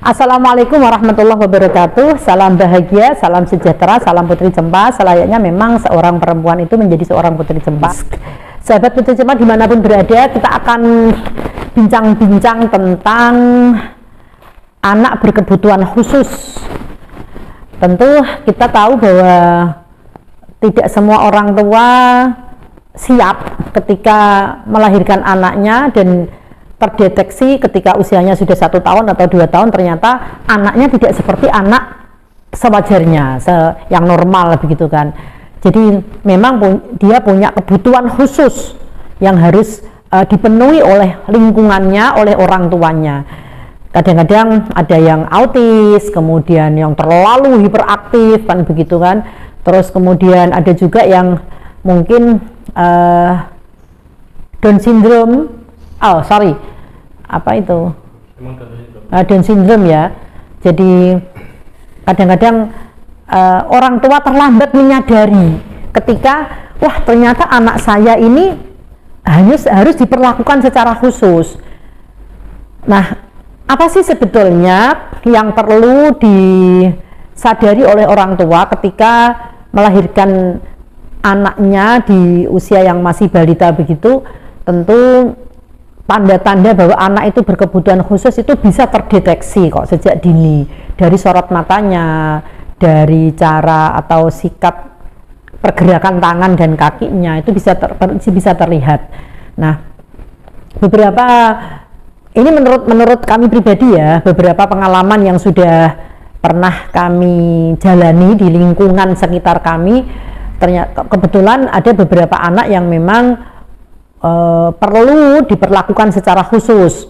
Assalamualaikum warahmatullahi wabarakatuh. Salam bahagia, salam sejahtera, salam Putri Cempa. Selayaknya memang seorang perempuan itu menjadi seorang Putri Cempa. Sahabat Putri Cempa dimanapun berada, kita akan bincang-bincang tentang anak berkebutuhan khusus. Tentu kita tahu bahwa tidak semua orang tua siap ketika melahirkan anaknya dan terdeteksi ketika usianya sudah 1 tahun atau 2 tahun ternyata anaknya tidak seperti anak sewajarnya, yang normal begitu kan. Jadi memang dia punya kebutuhan khusus yang harus dipenuhi oleh lingkungannya, oleh orang tuanya. Kadang-kadang ada yang autis, kemudian yang terlalu hiperaktif kan begitu kan. Terus kemudian ada juga yang mungkin Down syndrome. Oh sorry, apa itu? Down syndrome ya. Jadi kadang-kadang orang tua terlambat menyadari ketika wah ternyata anak saya ini harus diperlakukan secara khusus. Nah, apa sih sebetulnya yang perlu disadari oleh orang tua ketika melahirkan anaknya di usia yang masih balita begitu? Tentu tanda-tanda bahwa anak itu berkebutuhan khusus itu bisa terdeteksi kok sejak dini, dari sorot matanya, dari cara atau sikap pergerakan tangan dan kakinya itu bisa terlihat. Nah, beberapa ini menurut kami pribadi ya, beberapa pengalaman yang sudah pernah kami jalani di lingkungan sekitar kami, ternyata kebetulan ada beberapa anak yang memang perlu diperlakukan secara khusus.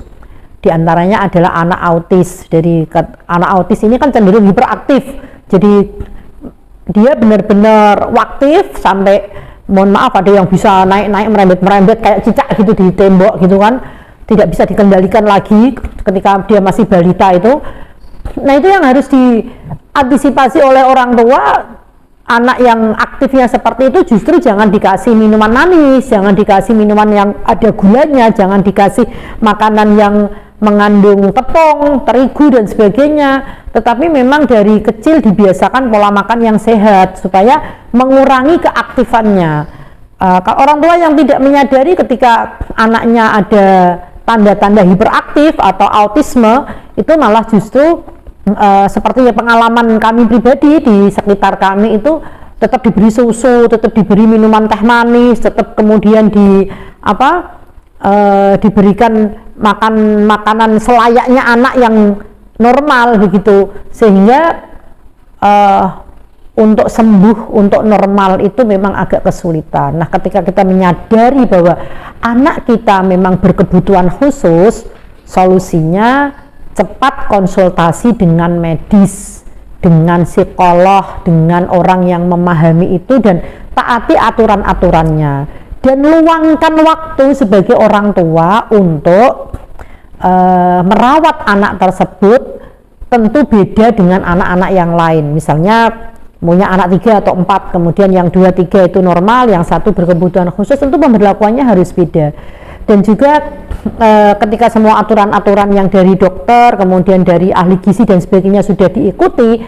Di antaranya adalah anak autis. Jadi anak autis ini kan cenderung hiperaktif. Jadi dia benar-benar aktif sampai mohon maaf ada yang bisa naik-naik merembet-merembet kayak cicak gitu di tembok gitu kan. Tidak bisa dikendalikan lagi ketika dia masih balita itu. Nah, itu yang harus diantisipasi oleh orang tua. Anak yang aktifnya seperti itu justru jangan dikasih minuman manis, jangan dikasih minuman yang ada gulanya, jangan dikasih makanan yang mengandung tepung, terigu dan sebagainya. Tetapi memang dari kecil dibiasakan pola makan yang sehat supaya mengurangi keaktifannya. Orang tua yang tidak menyadari ketika anaknya ada tanda-tanda hiperaktif atau autisme itu malah justru seperti pengalaman kami pribadi di sekitar kami itu tetap diberi susu, tetap diberi minuman teh manis, tetap kemudian diberikan makanan selayaknya anak yang normal begitu, sehingga untuk sembuh, untuk normal itu memang agak kesulitan. Nah, ketika kita menyadari bahwa anak kita memang berkebutuhan khusus, solusinya cepat konsultasi dengan medis, dengan psikolog, dengan orang yang memahami itu dan taati aturan-aturannya. Dan luangkan waktu sebagai orang tua untuk merawat anak tersebut. Tentu beda dengan anak-anak yang lain. Misalnya punya anak 3 atau 4, kemudian yang 2, 3 itu normal, yang 1 berkebutuhan khusus, tentu pemberlakuannya harus beda. Dan juga ketika semua aturan-aturan yang dari dokter, kemudian dari ahli gizi dan sebagainya sudah diikuti,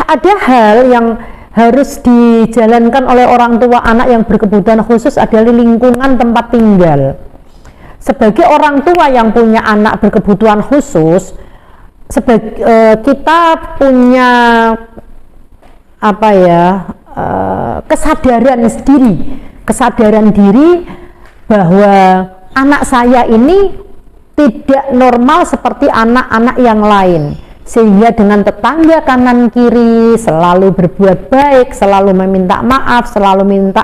ada hal yang harus dijalankan oleh orang tua anak yang berkebutuhan khusus adalah lingkungan tempat tinggal. Sebagai orang tua yang punya anak berkebutuhan khusus, kita punya kesadaran diri bahwa anak saya ini tidak normal seperti anak-anak yang lain, sehingga dengan tetangga kanan kiri selalu berbuat baik, selalu meminta maaf, selalu minta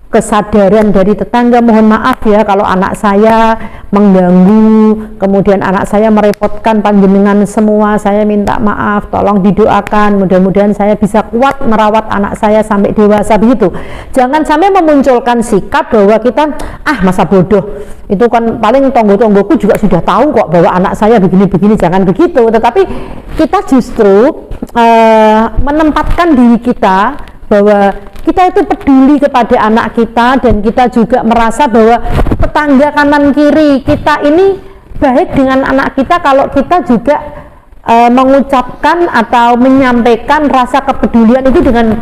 kesadaran dari tetangga, mohon maaf ya kalau anak saya mengganggu, kemudian anak saya merepotkan panjenengan semua, saya minta maaf, tolong didoakan, mudah-mudahan saya bisa kuat merawat anak saya sampai dewasa begitu. Jangan sampai memunculkan sikap bahwa kita masa bodoh, itu kan paling tonggo-tonggoku juga sudah tahu kok bahwa anak saya begini-begini, jangan begitu. Tetapi kita justru menempatkan diri kita bahwa kita itu peduli kepada anak kita, dan kita juga merasa bahwa tetangga kanan kiri kita ini baik dengan anak kita kalau kita juga mengucapkan atau menyampaikan rasa kepedulian itu dengan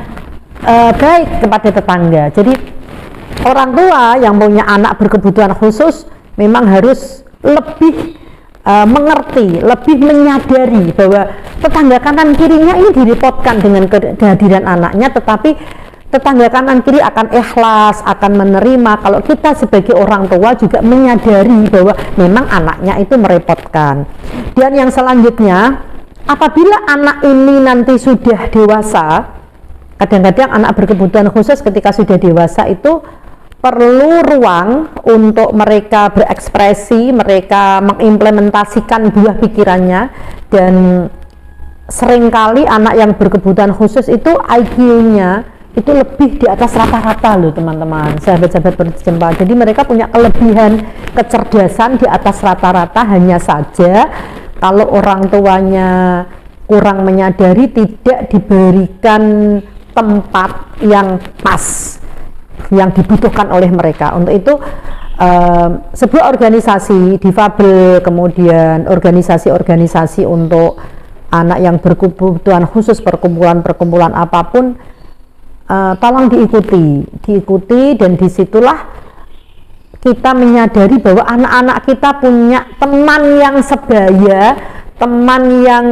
baik kepada tetangga. Jadi orang tua yang punya anak berkebutuhan khusus memang harus lebih mengerti, lebih menyadari bahwa tetangga kanan kirinya ini direpotkan dengan kehadiran anaknya, tetapi tetangga kanan kiri akan ikhlas, akan menerima kalau kita sebagai orang tua juga menyadari bahwa memang anaknya itu merepotkan. Dan yang selanjutnya, apabila anak ini nanti sudah dewasa, kadang-kadang anak berkebutuhan khusus ketika sudah dewasa itu perlu ruang untuk mereka berekspresi, mereka mengimplementasikan buah pikirannya. Dan seringkali anak yang berkebutuhan khusus itu IQ-nya itu lebih di atas rata-rata loh teman-teman, sahabat-sahabat berjempa. Jadi mereka punya kelebihan kecerdasan di atas rata-rata, hanya saja kalau orang tuanya kurang menyadari, tidak diberikan tempat yang pas yang dibutuhkan oleh mereka. Untuk itu sebuah organisasi difabel, kemudian organisasi-organisasi untuk anak yang berkebutuhan khusus, perkumpulan-perkumpulan apapun, tolong diikuti, dan disitulah kita menyadari bahwa anak-anak kita punya teman yang sebaya, teman yang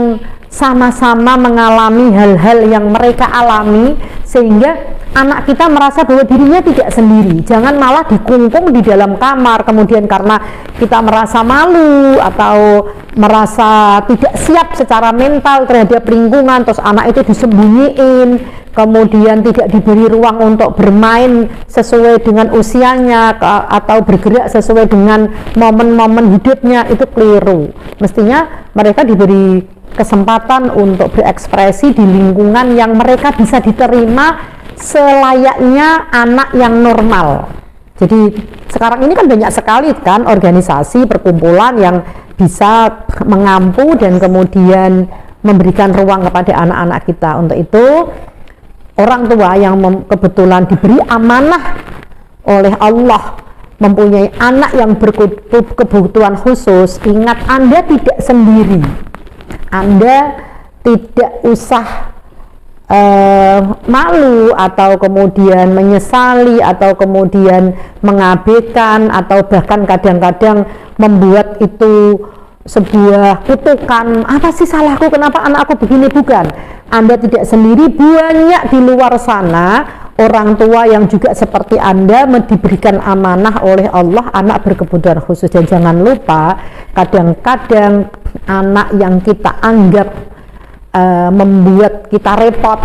sama-sama mengalami hal-hal yang mereka alami, sehingga anak kita merasa bahwa dirinya tidak sendiri. Jangan malah dikungkung di dalam kamar, kemudian karena kita merasa malu atau merasa tidak siap secara mental terhadap lingkungan, terus anak itu disembunyiin, kemudian tidak diberi ruang untuk bermain sesuai dengan usianya atau bergerak sesuai dengan momen-momen hidupnya, itu keliru. Mestinya mereka diberi kesempatan untuk berekspresi di lingkungan yang mereka bisa diterima selayaknya anak yang normal. Jadi sekarang ini kan banyak sekali kan organisasi, perkumpulan yang bisa mengampu dan kemudian memberikan ruang kepada anak-anak kita. Untuk itu orang tua yang kebetulan diberi amanah oleh Allah mempunyai anak yang berkebutuhan khusus, ingat Anda tidak sendiri. Anda tidak usah malu atau kemudian menyesali atau kemudian mengabaikan atau bahkan kadang-kadang membuat itu sebuah kutukan. Apa sih salahku, kenapa anakku begini? Bukan, Anda tidak sendiri. Banyak di luar sana orang tua yang juga seperti Anda diberikan amanah oleh Allah anak berkebutuhan khusus. Dan jangan lupa, kadang-kadang anak yang kita anggap membuat kita repot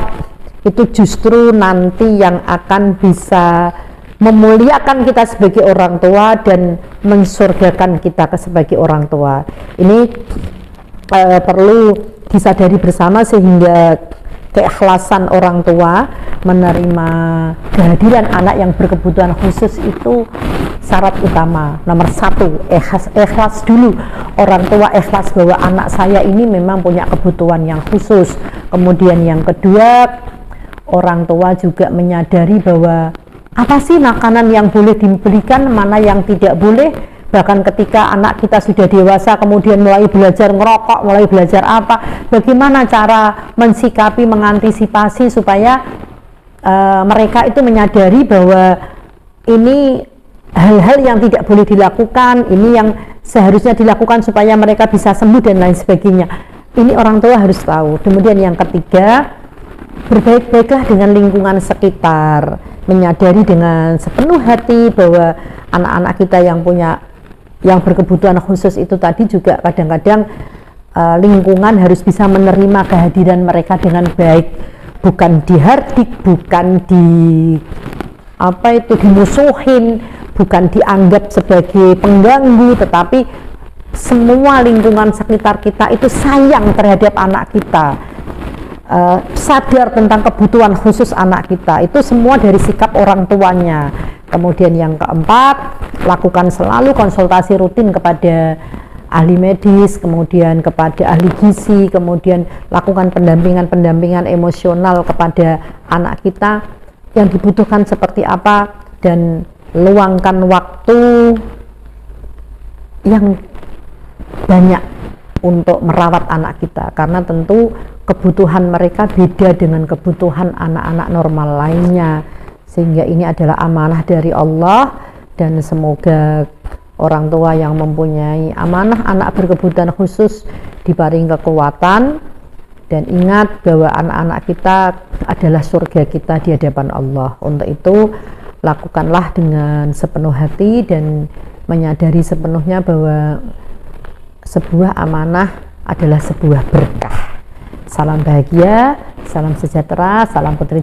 itu justru nanti yang akan bisa memuliakan kita sebagai orang tua dan mensurgakan kita sebagai orang tua. Ini perlu disadari bersama, sehingga keikhlasan orang tua menerima kehadiran anak yang berkebutuhan khusus itu syarat utama. Nomor satu, ikhlas dulu. Orang tua ikhlas bahwa anak saya ini memang punya kebutuhan yang khusus. Kemudian yang kedua, orang tua juga menyadari bahwa apa sih makanan yang boleh diberikan, mana yang tidak boleh. Bahkan ketika anak kita sudah dewasa, kemudian mulai belajar ngerokok, mulai belajar apa, bagaimana cara mensikapi, mengantisipasi supaya mereka itu menyadari bahwa ini hal-hal yang tidak boleh dilakukan, ini yang seharusnya dilakukan supaya mereka bisa sembuh dan lain sebagainya. Ini orang tua harus tahu. Kemudian yang ketiga, berbaik-baiklah dengan lingkungan sekitar, menyadari dengan sepenuh hati bahwa anak-anak kita yang berkebutuhan khusus itu tadi juga kadang-kadang lingkungan harus bisa menerima kehadiran mereka dengan baik, bukan dihardik, bukan dimusuhin, bukan dianggap sebagai pengganggu, tetapi semua lingkungan sekitar kita itu sayang terhadap anak kita, sadar tentang kebutuhan khusus anak kita. Itu semua dari sikap orang tuanya. Kemudian yang keempat, lakukan selalu konsultasi rutin kepada ahli medis, kemudian kepada ahli gizi, kemudian lakukan pendampingan emosional kepada anak kita yang dibutuhkan seperti apa, dan luangkan waktu yang banyak untuk merawat anak kita, karena tentu kebutuhan mereka beda dengan kebutuhan anak-anak normal lainnya, sehingga ini adalah amanah dari Allah. Dan semoga orang tua yang mempunyai amanah anak berkebutuhan khusus diparingi kekuatan, dan ingat bahwa anak-anak kita adalah surga kita di hadapan Allah. Untuk itu lakukanlah dengan sepenuh hati dan menyadari sepenuhnya bahwa sebuah amanah adalah sebuah berkah. Salam bahagia, salam sejahtera, salam putri